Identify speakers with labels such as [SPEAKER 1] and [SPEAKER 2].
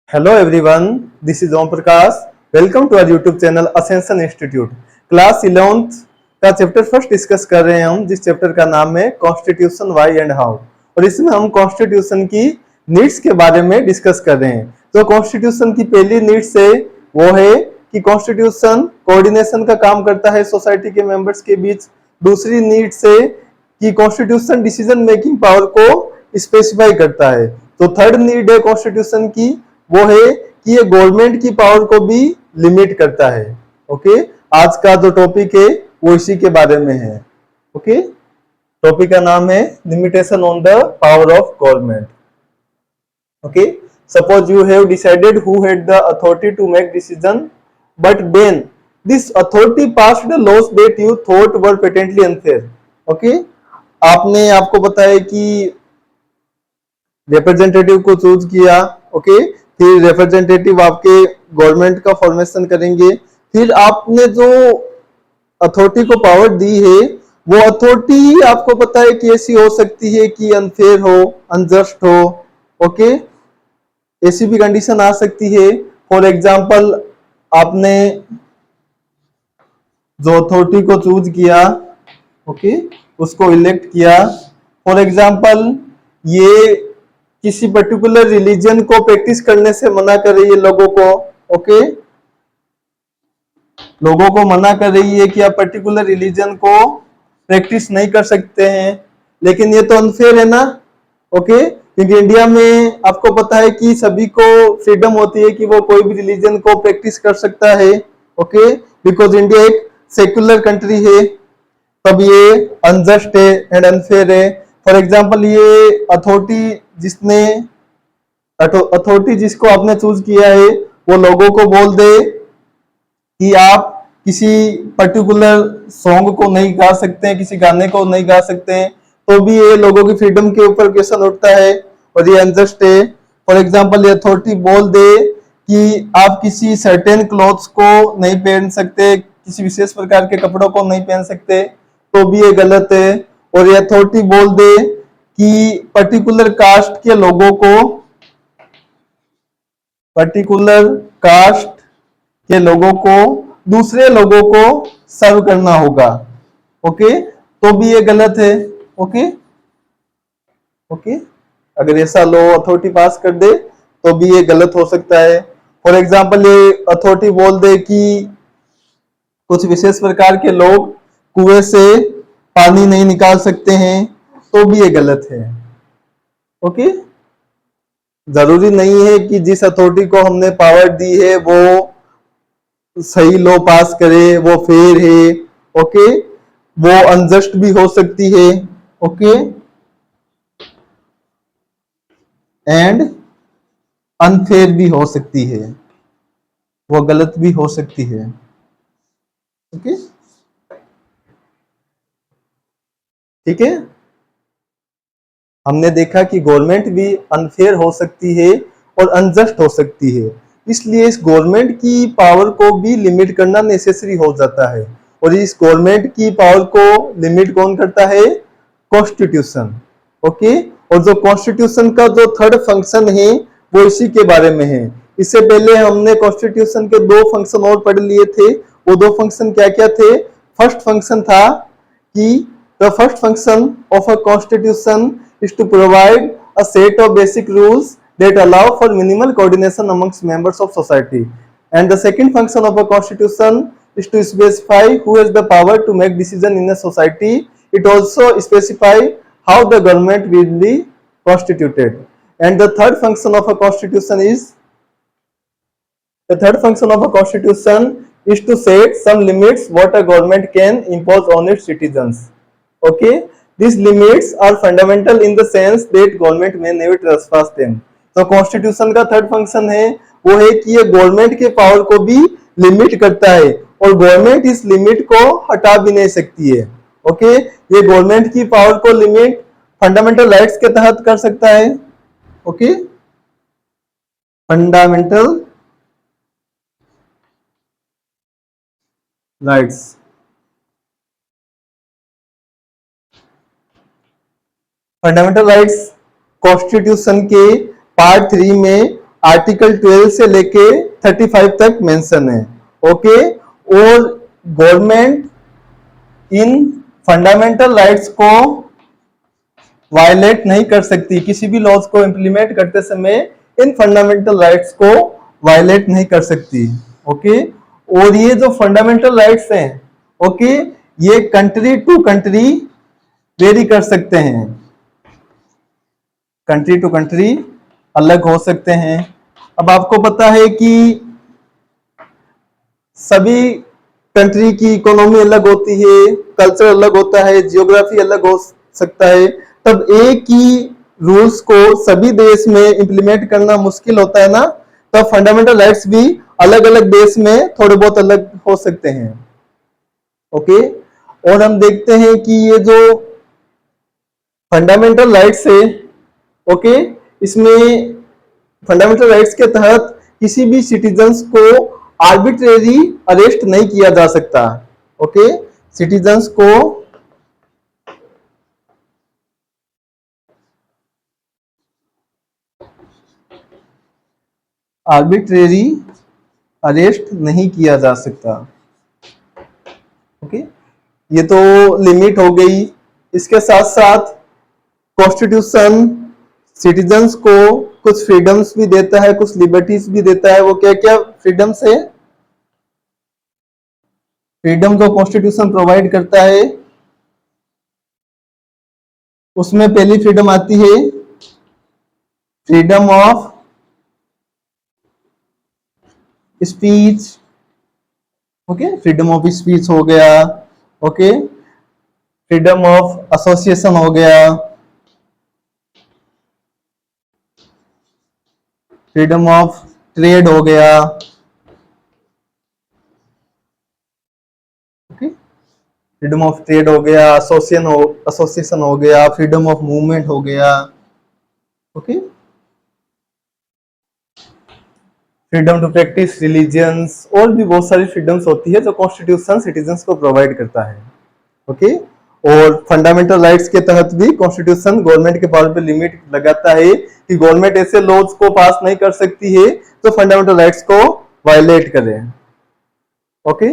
[SPEAKER 1] Hello everyone, this is Om Prakash. Welcome to our YouTube channel Ascension Institute. Class 11th का chapter first discuss कर रहे हैं हम, जिस चैप्टर का नाम है कॉन्स्टिट्यूशन व्हाई एंड हाउ। और इसमें हम कॉन्स्टिट्यूशन की नीड्स के बारे में डिस्कस कर रहे हैं। तो कॉन्स्टिट्यूशन की पहली नीड्स है वो है कि कॉन्स्टिट्यूशन कोऑर्डिनेशन का काम करता है सोसाइटी के मेंबर्स के बीच। दूसरी नीड्स है कि कॉन्स्टिट्यूशन डिसीजन मेकिंग पावर को स्पेसिफाई करता है। तो थर्ड नीड है कॉन्स्टिट्यूशन की वो है कि ये गवर्नमेंट की पावर को भी लिमिट करता है। ओके, आज का जो टॉपिक है वो इसी के बारे में है। ओके, टॉपिक का नाम है limitation on the power of government. Okay, suppose you have decided who had the authority to make decision, but then this authority passed the laws that you thought were patently unfair. Okay, आपको बताया कि representative को choose किया। Okay, फिर representative आपके government का formation करेंगे। फिर आपने जो अथॉरिटी को पावर दी है वो अथॉरिटी आपको पता है कि ऐसी हो सकती है कि अनफेयर हो, अनजस्ट हो। ओके, ऐसी भी कंडीशन आ सकती है। फॉर एग्जांपल, आपने जो अथॉरिटी को चूज किया, ओके, उसको इलेक्ट किया। फॉर एग्जांपल, ये किसी पर्टिकुलर रिलीजन को प्रैक्टिस करने से मना कर रही है लोगों को। ओके, लोगों को मना कर रही है कि आप पर्टिकुलर रिलीजन को प्रैक्टिस नहीं कर सकते हैं। लेकिन ये तो अनफेयर है ना। ओके, क्योंकि इंडिया में आपको पता है कि सभी को फ्रीडम होती है कि वो कोई भी रिलीजन को प्रैक्टिस कर सकता है। ओके, बिकॉज इंडिया एक सेक्युलर कंट्री है। तब ये अनजस्ट है एंड अनफेयर है। फॉर एग्जाम्पल, ये अथॉरिटी जिसको आपने चूज किया है वो लोगों को बोल दे कि आप किसी पर्टिकुलर सॉन्ग को नहीं गा सकते हैं, किसी गाने को नहीं गा सकते हैं, तो भी ये लोगों की फ्रीडम के ऊपर क्वेश्चन उठता है और ये अनजस्ट है। फॉर एग्जाम्पल, ये अथॉरिटी बोल दे कि आप किसी सर्टेन क्लॉथ्स को नहीं पहन सकते, किसी विशेष प्रकार के कपड़ों को नहीं पहन सकते, तो भी ये गलत है। और ये अथॉरिटी बोल दे कि पर्टिकुलर कास्ट के लोगों को दूसरे लोगों को सर्व करना होगा। ओके, तो भी ये गलत है। ओके, ओके, अगर ऐसा लॉ अथॉरिटी पास कर दे तो भी ये गलत हो सकता है। फॉर एग्जाम्पल, ये अथॉरिटी बोल दे कि कुछ विशेष प्रकार के लोग कुएं से पानी नहीं निकाल सकते हैं, तो भी ये गलत है। ओके, जरूरी नहीं है कि जिस अथॉरिटी को हमने पावर दी है वो सही लॉ पास करे, वो फेयर है। ओके, वो अनजस्ट भी हो सकती है। ओके, एंड अनफेयर भी हो सकती है, वो गलत भी हो सकती है। ओके, ठीक है। हमने देखा कि गवर्नमेंट भी अनफेयर हो सकती है और अनजस्ट हो सकती है, इसलिए इस गवर्नमेंट की पावर को भी लिमिट करना नेसेसरी हो जाता है। और इस गवर्नमेंट की पावर को लिमिट कौन करता है? कॉन्स्टिट्यूशन। ओके, और जो कॉन्स्टिट्यूशन का जो थर्ड फंक्शन है वो इसी के बारे में है। इससे पहले हमने कॉन्स्टिट्यूशन के दो फंक्शन और पढ़ लिए थे। वो दो फंक्शन क्या क्या थे? फर्स्ट फंक्शन था कि the first function of a constitution is to provide a set of basic rules that allow for minimal coordination amongst members of society. And the second function of a constitution is to specify who has the power to make decision in a society. It also specify how the government will be constituted. And the third function of a constitution is to set some limits what a government can impose on its citizens. Okay, these limits are fundamental in the sense that government may never trespass them. तो constitution का third function है वो है कि ये government के power को भी लिमिट करता है और गवर्नमेंट इस लिमिट को हटा भी नहीं सकती है। ओके, ये गवर्नमेंट की पावर को लिमिट फंडामेंटल राइट्स के तहत कर सकता है। Okay, fundamental rights. Fundamental rights constitution के पार्ट 3 में आर्टिकल 12 से लेके 35 तक मेंशन है। ओके, और गवर्नमेंट इन फंडामेंटल राइट्स को वायलेट नहीं कर सकती, किसी भी लॉज को इंप्लीमेंट करते समय इन फंडामेंटल राइट्स को वायलेट नहीं कर सकती। ओके, और ये जो फंडामेंटल राइट्स हैं, ओके, ये कंट्री टू कंट्री वेरी कर सकते हैं, कंट्री टू कंट्री अलग हो सकते हैं। अब आपको पता है कि सभी कंट्री की इकोनॉमी अलग होती है, कल्चर अलग होता है, जियोग्राफी अलग हो सकता है, तब एक ही रूल्स को सभी देश में इंप्लीमेंट करना मुश्किल होता है ना, तब फंडामेंटल राइट्स भी अलग अलग देश में थोड़े बहुत अलग हो सकते हैं। ओके, और हम देखते हैं कि ये जो फंडामेंटल राइट्स है, ओके, इसमें फंडामेंटल राइट्स के तहत किसी भी सिटीजन्स को आर्बिट्रेरी अरेस्ट नहीं किया जा सकता। ओके, सिटीजन्स को आर्बिट्रेरी अरेस्ट नहीं किया जा सकता। ओके, ये तो लिमिट हो गई। इसके साथ साथ कॉन्स्टिट्यूशन सिटीजन्स को कुछ फ्रीडम्स भी देता है, कुछ लिबर्टीज भी देता है। वो क्या क्या फ्रीडम्स है? फ्रीडम जो कॉन्स्टिट्यूशन प्रोवाइड करता है, उसमें पहली फ्रीडम आती है freedom of speech. Okay, freedom of speech हो गया। ओके, फ्रीडम ऑफ एसोसिएशन हो गया, फ्रीडम ऑफ ट्रेड हो गया। ओके, फ्रीडम ऑफ ट्रेड हो गया, एसोसिएशन हो गया, फ्रीडम ऑफ मूवमेंट हो गया। Okay, freedom to practice religions, और भी बहुत सारी फ्रीडम्स होती है जो कॉन्स्टिट्यूशन सिटीजन्स को प्रोवाइड करता है। ओके, और फंडामेंटल राइट्स के तहत भी कॉन्स्टिट्यूशन गवर्नमेंट के पावर पे लिमिट लगाता है कि गवर्नमेंट ऐसे लॉज को पास नहीं कर सकती है जो फंडामेंटल राइट्स को वायलेट करे। ओके,